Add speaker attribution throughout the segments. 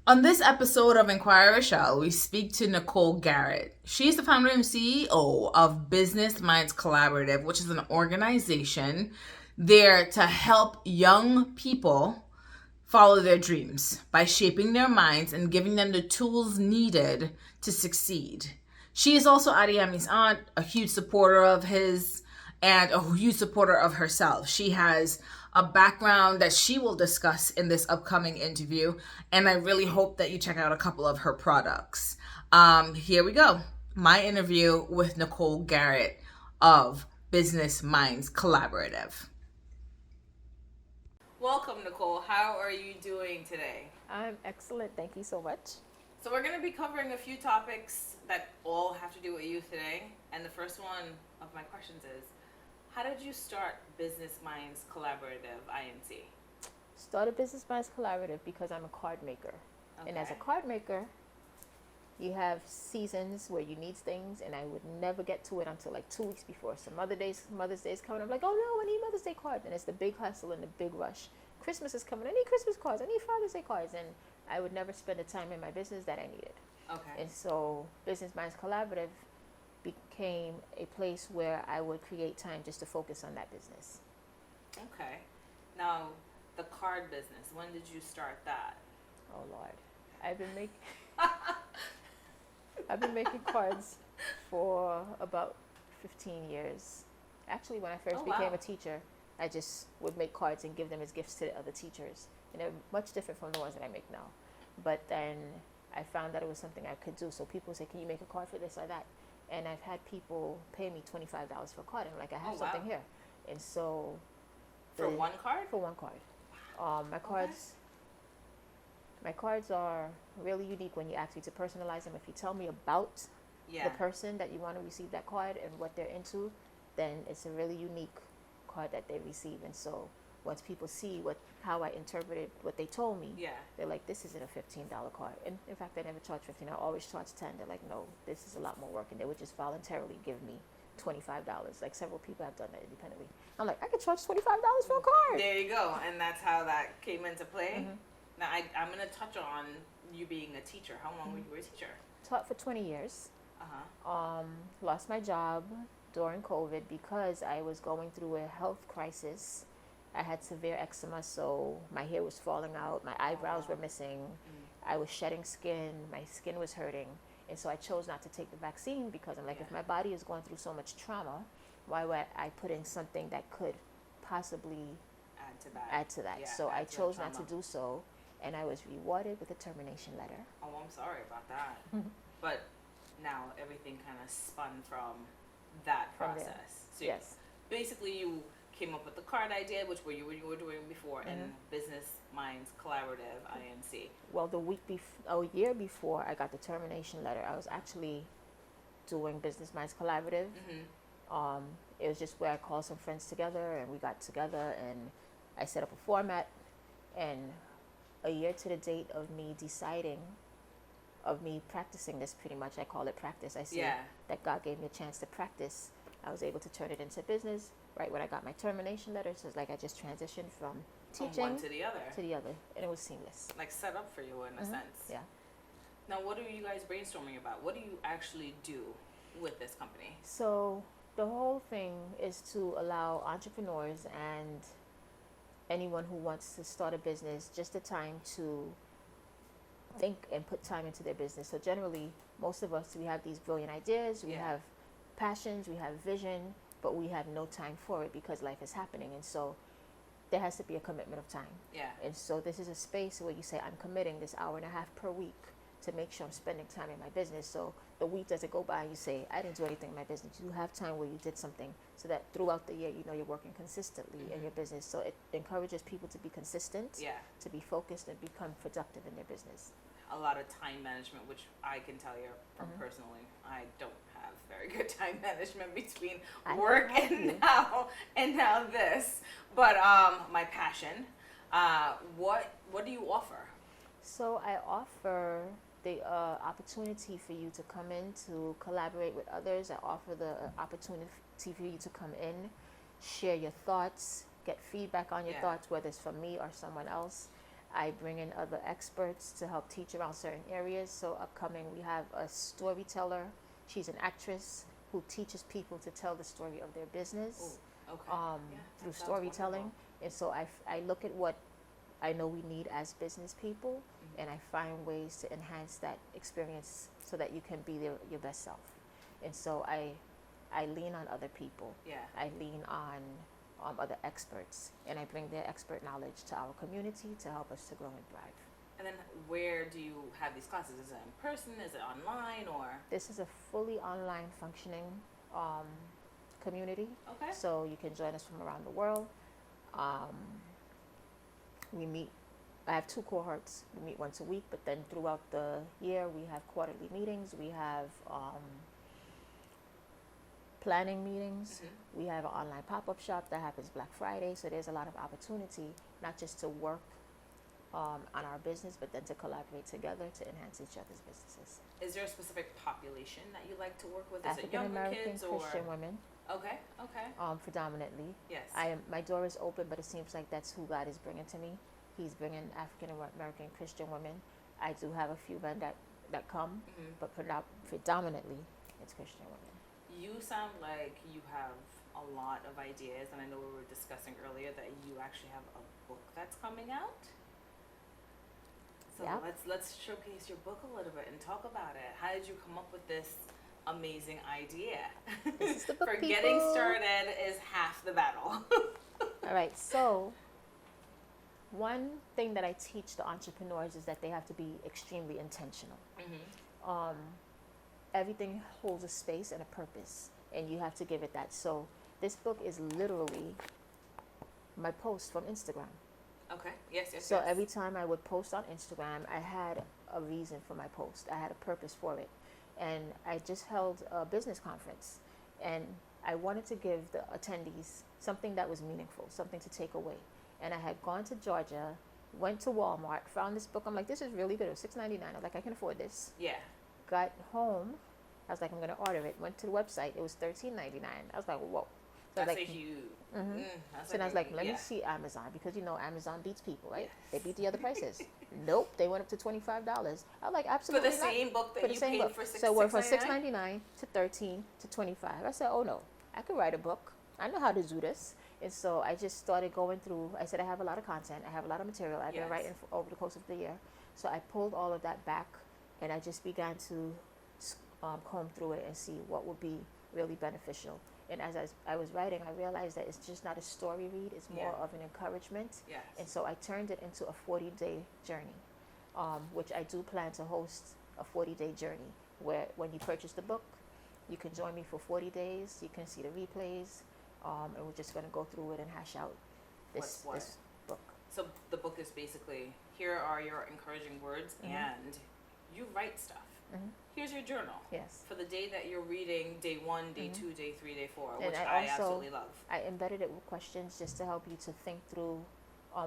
Speaker 1: On this episode of Inquire Rochelle, we speak to Nicole Garrett. She's the founder and CEO of Business Minds Collaborative, which is an organization there to help young people follow their dreams by shaping their minds and giving them the tools needed to succeed. She is also Adiyemi's aunt, a huge supporter of his and a huge supporter of herself. She has a background that she will discuss in this upcoming interview, and I really hope that you check out a couple of her products. Here we go. My interview with Nicole Garrett of Business Minds Collaborative. Welcome, Nicole. How are you doing today?
Speaker 2: I'm excellent. Thank you so much.
Speaker 1: So we're going to be covering a few topics that all have to do with youth today. And the first one of my questions is, how did you start Business Minds Collaborative, INC?
Speaker 2: Started Business Minds Collaborative because I'm a card maker.
Speaker 1: Okay.
Speaker 2: And as a card maker, you have seasons where you need things, and I would never get to it until like 2 weeks before. So Mother's Day is coming. I'm like, oh no, I need Mother's Day cards. And it's the big hustle and the big rush. Christmas is coming. I need Christmas cards. I need Father's Day cards. And I would never spend the time in my business that I needed.
Speaker 1: Okay.
Speaker 2: And so Business Minds Collaborative became a place where I would create time just to focus on that business.
Speaker 1: Okay. Now, the card business, when did you start that?
Speaker 2: Oh Lord, I've been making cards for about 15 years. Actually, when I first became a teacher, I just would make cards and give them as gifts to the other teachers. And they're much different from the ones that I make now. But then I found that it was something I could do. So people say, can you make a card for this or that? And I've had people pay me $25 for a card. And I'm like, I have something here. And so...
Speaker 1: For one card?
Speaker 2: For one card. My cards are really unique when you ask me to personalize them. If you tell me about the person that you want to receive that card and what they're into, then it's a really unique card that they receive. And so once people see how I interpreted what they told me, they're like, this isn't a $15 card. And in fact, I never charge 15. I always charge 10. They're like, no, this is a lot more work. And they would just voluntarily give me $25. Like several people have done that independently. I'm like, I could charge $25 for a card.
Speaker 1: There you go. And that's how that came into play. Mm-hmm. Now, I'm going to touch on you being a teacher. How long were you a teacher?
Speaker 2: Taught for 20 years. Lost my job during COVID because I was going through a health crisis. I had severe eczema, so my hair was falling out, my eyebrows were missing, I was shedding skin, my skin was hurting. And so I chose not to take the vaccine because I'm like, if my body is going through so much trauma, why would I put in something that could possibly add to that? So I chose not to do so, and I was rewarded with a termination letter.
Speaker 1: Oh, I'm sorry about that. But now everything kind of spun from that process. So
Speaker 2: yes.
Speaker 1: Basically, you came up with the card idea, which you were doing before, and Business Minds Collaborative, INC.
Speaker 2: Well, a year before I got the termination letter, I was actually doing Business Minds Collaborative. It was just where I called some friends together, and we got together, and I set up a format. And a year to the date of me practicing this, pretty much, I call it practice. I see that God gave me a chance to practice. I was able to turn it into business right when I got my termination letter. So it's like I just transitioned from teaching
Speaker 1: one to the other,
Speaker 2: and it was seamless.
Speaker 1: Like set up for you in a sense.
Speaker 2: Yeah.
Speaker 1: Now, what are you guys brainstorming about? What do you actually do with this company?
Speaker 2: So the whole thing is to allow entrepreneurs and anyone who wants to start a business just the time to think and put time into their business. So generally, most of us, we have these brilliant ideas, we have passions, we have vision, but we have no time for it because life is happening. And so there has to be a commitment of time.
Speaker 1: Yeah.
Speaker 2: And so this is a space where you say, I'm committing this hour and a half per week to make sure I'm spending time in my business. So the week doesn't go by and you say, I didn't do anything in my business. You have time where you did something so that throughout the year, you know you're working consistently in your business. So it encourages people to be consistent, to be focused, and become productive in their business.
Speaker 1: A lot of time management, which I can tell you from personally, I don't have very good time management between work and now this. But my passion, what do you offer?
Speaker 2: So I offer the opportunity for you to come in to collaborate with others. I offer the opportunity for you to come in, share your thoughts, get feedback on your thoughts, whether it's from me or someone else. I bring in other experts to help teach around certain areas. So upcoming, we have a storyteller. She's an actress who teaches people to tell the story of their business through storytelling.
Speaker 1: Wonderful.
Speaker 2: And so I look at what I know we need as business people, and I find ways to enhance that experience so that you can be your best self. And so I lean on other people.
Speaker 1: Yeah.
Speaker 2: I lean on other experts, and I bring their expert knowledge to our community to help us to grow and thrive.
Speaker 1: And then where do you have these classes? Is it in person? Is it online? Or
Speaker 2: This is a fully online functioning community.
Speaker 1: okay.
Speaker 2: So you can join us from around the world. We meet, I have 2 cohorts. We meet once a week, but then throughout the year, we have quarterly meetings. We have planning meetings. We have an online pop-up shop that happens Black Friday. So there's a lot of opportunity, not just to work on our business, but then to collaborate together to enhance each other's businesses.
Speaker 1: Is there a specific population that you like to work with? Is it
Speaker 2: African
Speaker 1: younger
Speaker 2: American
Speaker 1: kids or
Speaker 2: Christian women,
Speaker 1: okay?
Speaker 2: predominantly.
Speaker 1: Yes.
Speaker 2: My door is open, but it seems like that's who God is bringing to me. He's bringing African American Christian women. I do have a few men that come, but predominantly it's Christian women.
Speaker 1: You sound like you have a lot of ideas, and I know we were discussing earlier that you actually have a book that's coming out. So
Speaker 2: Yep.
Speaker 1: let's showcase your book a little bit and talk about it. How did you come up with this amazing idea?
Speaker 2: This is the book,
Speaker 1: For getting
Speaker 2: people.
Speaker 1: started is half the battle.
Speaker 2: All right, so one thing that I teach the entrepreneurs is that they have to be extremely intentional. Everything holds a space and a purpose, and you have to give it that. So this book is literally my post from Instagram.
Speaker 1: Okay. Yes.
Speaker 2: So every time I would post on Instagram, I had a reason for my post. I had a purpose for it. And I just held a business conference, and I wanted to give the attendees something that was meaningful, something to take away. And I had gone to Georgia, went to Walmart, found this book. I'm like, this is really good. It was $6.99. I was like, I can afford this.
Speaker 1: Yeah.
Speaker 2: Got home. I was like, I'm going to order it. Went to the website. It was $13.99. I was like, whoa. So
Speaker 1: That's
Speaker 2: like,
Speaker 1: a huge.
Speaker 2: so then I was like, let me see Amazon, because you know Amazon beats people, right? They beat the other prices. Nope, they went up to $25. I was like,
Speaker 1: For
Speaker 2: absolutely
Speaker 1: the
Speaker 2: not.
Speaker 1: same book that
Speaker 2: For the
Speaker 1: you
Speaker 2: same
Speaker 1: paid
Speaker 2: book.
Speaker 1: for $6.99?
Speaker 2: So it went from $6.99 to $13 to $25. I said, oh no, I could write a book. I know how to do this. And so I just started going through. I said, I have a lot of content. I have a lot of material. I've been writing over the course of the year. So I pulled all of that back, and I just began to comb through it and see what would be really beneficial. And as I was writing, I realized that it's just not a story read. It's more of an encouragement.
Speaker 1: Yes.
Speaker 2: And so I turned it into a 40-day journey, which I do plan to host a 40-day journey where when you purchase the book, you can join me for 40 days. You can see the replays, and we're just going to go through it and hash out this book.
Speaker 1: So the book is basically, here are your encouraging words, and you write stuff. Here's your journal.
Speaker 2: Yes.
Speaker 1: For the day that you're reading, day 1, day 2, day 3, day 4,
Speaker 2: And
Speaker 1: which
Speaker 2: I
Speaker 1: I absolutely love.
Speaker 2: I embedded it with questions just to help you to think through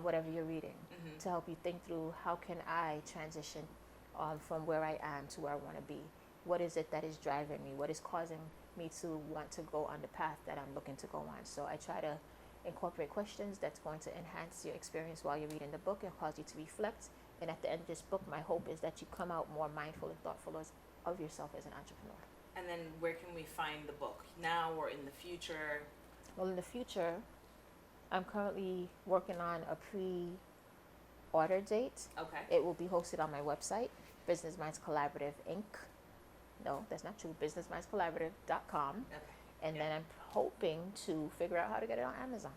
Speaker 2: whatever you're reading, to help you think through how can I transition from where I am to where I want to be. What is it that is driving me? What is causing me to want to go on the path that I'm looking to go on? So I try to incorporate questions that's going to enhance your experience while you're reading the book and cause you to reflect. And at the end of this book, my hope is that you come out more mindful and thoughtful of yourself as an entrepreneur.
Speaker 1: And then where can we find the book? Now or in the future?
Speaker 2: Well, in the future, I'm currently working on a pre-order date.
Speaker 1: Okay.
Speaker 2: It will be hosted on my website, Business Minds Collaborative Inc. No, that's not true. BusinessMindsCollaborative.com.
Speaker 1: Okay.
Speaker 2: And then I'm hoping to figure out how to get it on Amazon.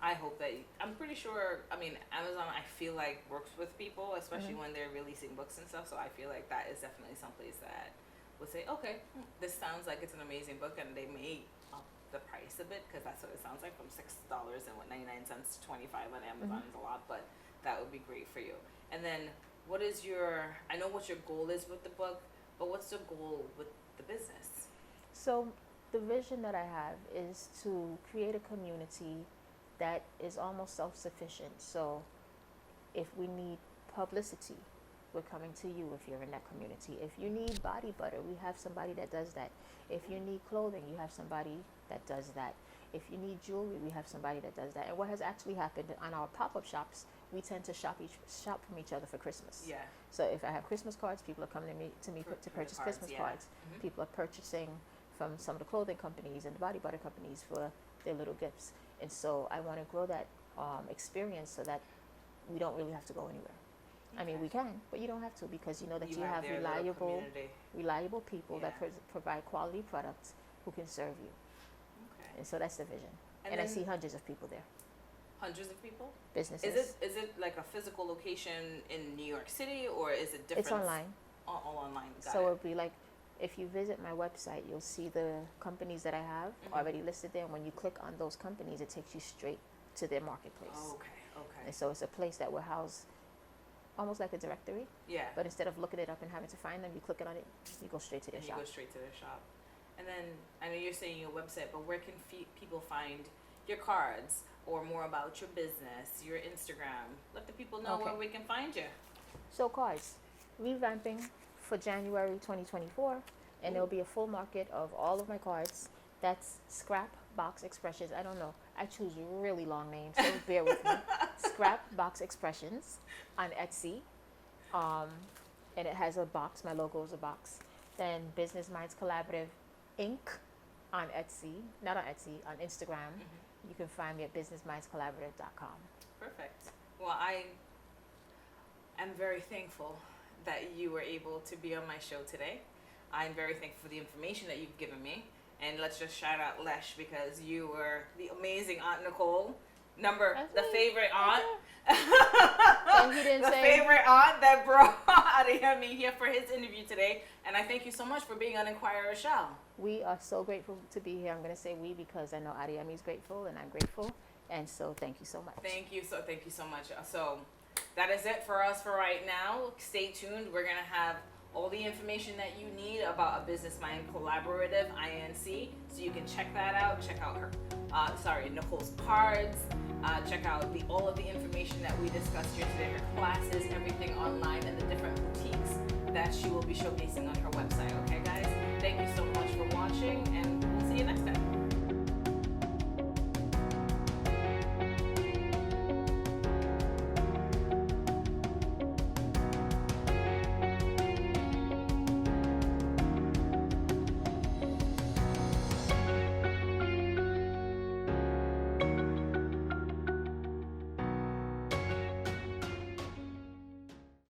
Speaker 1: I hope that I'm pretty sure. I mean, Amazon, I feel like works with people, especially when they're releasing books and stuff. So I feel like that is definitely someplace that would say, okay, this sounds like it's an amazing book, and they may up the price a bit, because that's what it sounds like, from $6.99 to $25 on Amazon is a lot, but that would be great for you. And then, what is your? I know what your goal is with the book, but what's the goal with the business?
Speaker 2: So the vision that I have is to create a community that is almost self-sufficient. So if we need publicity, we're coming to you if you're in that community. If you need body butter, we have somebody that does that. If you need clothing, you have somebody that does that. If you need jewelry, we have somebody that does that. And what has actually happened on our pop-up shops, we tend to shop from each other for Christmas.
Speaker 1: Yeah.
Speaker 2: So if I have Christmas cards, people are coming to me to purchase
Speaker 1: cards,
Speaker 2: Christmas
Speaker 1: yeah.
Speaker 2: cards. People are purchasing from some of the clothing companies and the body butter companies for their little gifts. And so I want to grow that experience so that we don't really have to go anywhere. I mean, we can, but you don't have to, because you know that you have
Speaker 1: their little community.
Speaker 2: reliable people that
Speaker 1: Yeah.
Speaker 2: provide quality products who can serve you.
Speaker 1: Okay.
Speaker 2: And so that's the vision. And I
Speaker 1: then
Speaker 2: see hundreds of people there,
Speaker 1: hundreds of people.
Speaker 2: businesses.
Speaker 1: Is it like a physical location in New York City, or is it different?
Speaker 2: It's online.
Speaker 1: All online. Got
Speaker 2: So
Speaker 1: it.
Speaker 2: it'll be like, if you visit my website, you'll see the companies that I have already listed there. And when you click on those companies, it takes you straight to their marketplace.
Speaker 1: Oh, okay. Okay.
Speaker 2: And so it's a place that will house almost like a directory.
Speaker 1: Yeah.
Speaker 2: But instead of looking it up and having to find them, you click on it, you go straight to their
Speaker 1: And
Speaker 2: shop.
Speaker 1: you go straight to their shop. And then I know you're saying your website, but where can people find your cards or more about your business, your Instagram? Let the people know where we can find you.
Speaker 2: So cards, revamping for January 2024, and there'll be a full market of all of my cards. That's Scrap Box Expressions. I don't know. I choose really long names, so bear with me. Scrap Box Expressions on Etsy. And it has a box. My logo is a box. Then Business Minds Collaborative Inc. on Etsy. Not on Etsy, on Instagram. You can find me at businessmindscollaborative.com.
Speaker 1: Perfect. Well, I am very thankful that you were able to be on my show today. I'm very thankful for the information that you've given me. And let's just shout out Lesh, because you were the amazing Aunt Nicole. The favorite aunt.
Speaker 2: And he didn't
Speaker 1: the
Speaker 2: say
Speaker 1: favorite aunt that brought Adeyemi here for his interview today. And I thank you so much for being on Inquire Rochelle.
Speaker 2: we are so grateful to be here. I'm going to say we because I know Adeyemi is grateful and I'm grateful. And so thank you so much.
Speaker 1: Thank you so much. So that is it for us for right now. Stay tuned. We're going to have all the information that you need about a Business Mind Collaborative, INC, so you can check that out. Check out her, Nicole's cards. Check out all of the information that we discussed here today, her classes, everything online, and the different boutiques that she will be showcasing on her website. Okay, guys? Thank you so much for watching, and